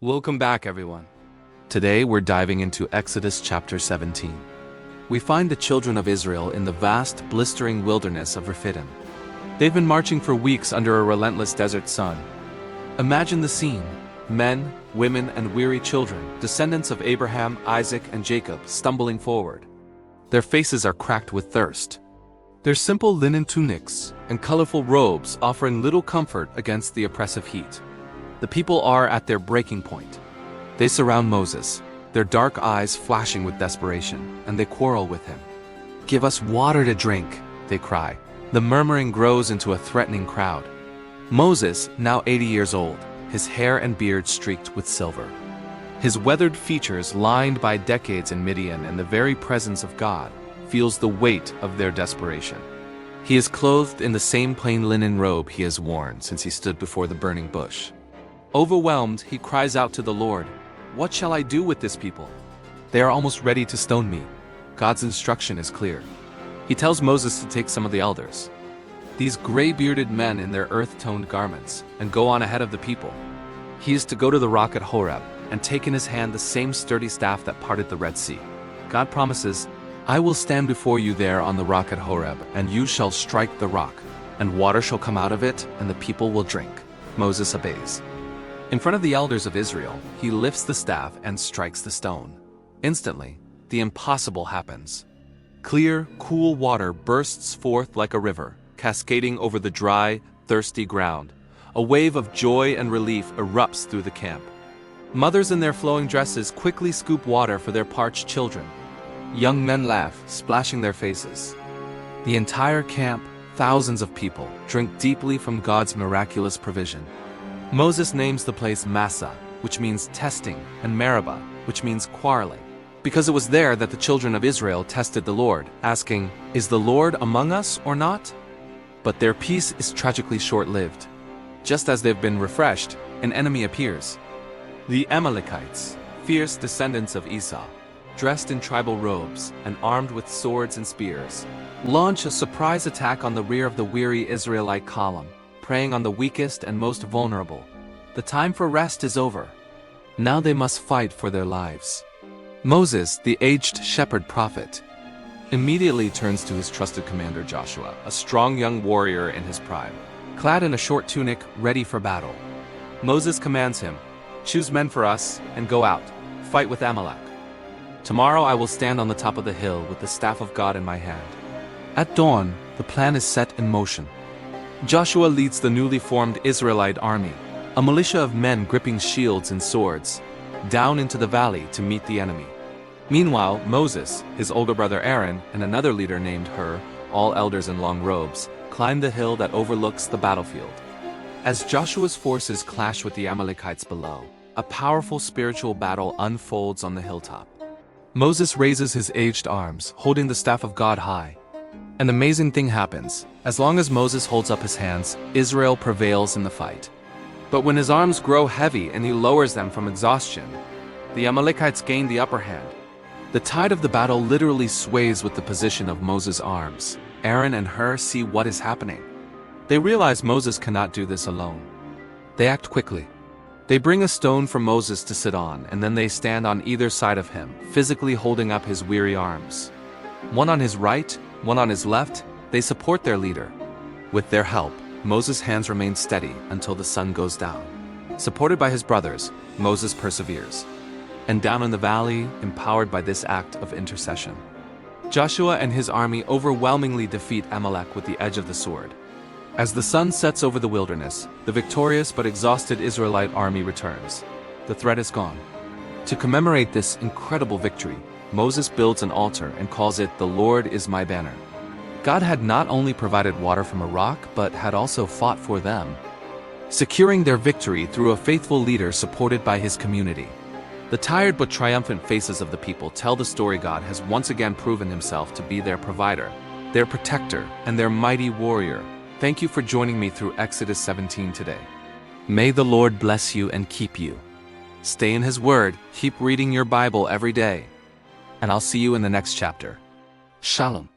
Welcome back, everyone. Today we're diving into Exodus chapter 17. We find the children of Israel in the vast, blistering wilderness of Rephidim. They've been marching for weeks under a relentless desert sun. Imagine the scene: men, women, and weary children, descendants of Abraham, Isaac, and Jacob, stumbling forward. Their faces are cracked with thirst. Their simple linen tunics and colorful robes offering little comfort against the oppressive heat. The people are at their breaking point. They surround Moses, their dark eyes flashing with desperation, and they quarrel with him. "Give us water to drink," they cry. The murmuring grows into a threatening crowd. Moses, now 80 years old, his hair and beard streaked with silver. His weathered features lined by decades in Midian and the very presence of God, feels the weight of their desperation. He is clothed in the same plain linen robe he has worn since he stood before the burning bush. Overwhelmed, he cries out to the Lord, "What shall I do with this people? They are almost ready to stone me." God's instruction is clear. He tells Moses to take some of the elders, these gray-bearded men in their earth-toned garments, and go on ahead of the people. He is to go to the rock at Horeb and take in his hand the same sturdy staff that parted the Red Sea. God promises, "I will stand before you there on the rock at Horeb, and you shall strike the rock, and water shall come out of it, and the people will drink." Moses obeys. In front of the elders of Israel, he lifts the staff and strikes the stone. Instantly, the impossible happens. Clear, cool water bursts forth like a river, cascading over the dry, thirsty ground. A wave of joy and relief erupts through the camp. Mothers in their flowing dresses quickly scoop water for their parched children. Young men laugh, splashing their faces. The entire camp, thousands of people, drink deeply from God's miraculous provision. Moses names the place Massah, which means testing, and Meribah, which means quarreling, because it was there that the children of Israel tested the Lord, asking, "Is the Lord among us or not?" But their peace is tragically short-lived. Just as they've been refreshed, an enemy appears. The Amalekites, fierce descendants of Esau, dressed in tribal robes and armed with swords and spears, launch a surprise attack on the rear of the weary Israelite column, preying on the weakest and most vulnerable. The time for rest is over. Now they must fight for their lives. Moses, the aged shepherd prophet, immediately turns to his trusted commander Joshua, a strong young warrior in his prime, clad in a short tunic, ready for battle. Moses commands him, "Choose men for us, and go out, fight with Amalek. Tomorrow I will stand on the top of the hill with the staff of God in my hand." At dawn, the plan is set in motion. Joshua leads the newly formed Israelite army, a militia of men gripping shields and swords, down into the valley to meet the enemy. Meanwhile, Moses, his older brother Aaron, and another leader named Hur, all elders in long robes, climb the hill that overlooks the battlefield. As Joshua's forces clash with the Amalekites below, a powerful spiritual battle unfolds on the hilltop. Moses raises his aged arms, holding the staff of God high. An amazing thing happens. As long as Moses holds up his hands, Israel prevails in the fight. But when his arms grow heavy and he lowers them from exhaustion, the Amalekites gain the upper hand. The tide of the battle literally sways with the position of Moses' arms. Aaron and Hur see what is happening. They realize Moses cannot do this alone. They act quickly. They bring a stone for Moses to sit on, and then they stand on either side of him, physically holding up his weary arms. One on his right, one on his left, they support their leader. With their help, Moses' hands remain steady until the sun goes down. Supported by his brothers, Moses perseveres. And down in the valley, empowered by this act of intercession, Joshua and his army overwhelmingly defeat Amalek with the edge of the sword. As the sun sets over the wilderness, the victorious but exhausted Israelite army returns. The threat is gone. To commemorate this incredible victory, Moses builds an altar and calls it "The Lord is my banner." God had not only provided water from a rock, but had also fought for them, securing their victory through a faithful leader supported by his community. The tired but triumphant faces of the people tell the story God has once again proven himself to be their provider, their protector, and their mighty warrior. Thank you for joining me through Exodus 17 today. May the Lord bless you and keep you. Stay in His Word, keep reading your Bible every day, and I'll see you in the next chapter. Shalom.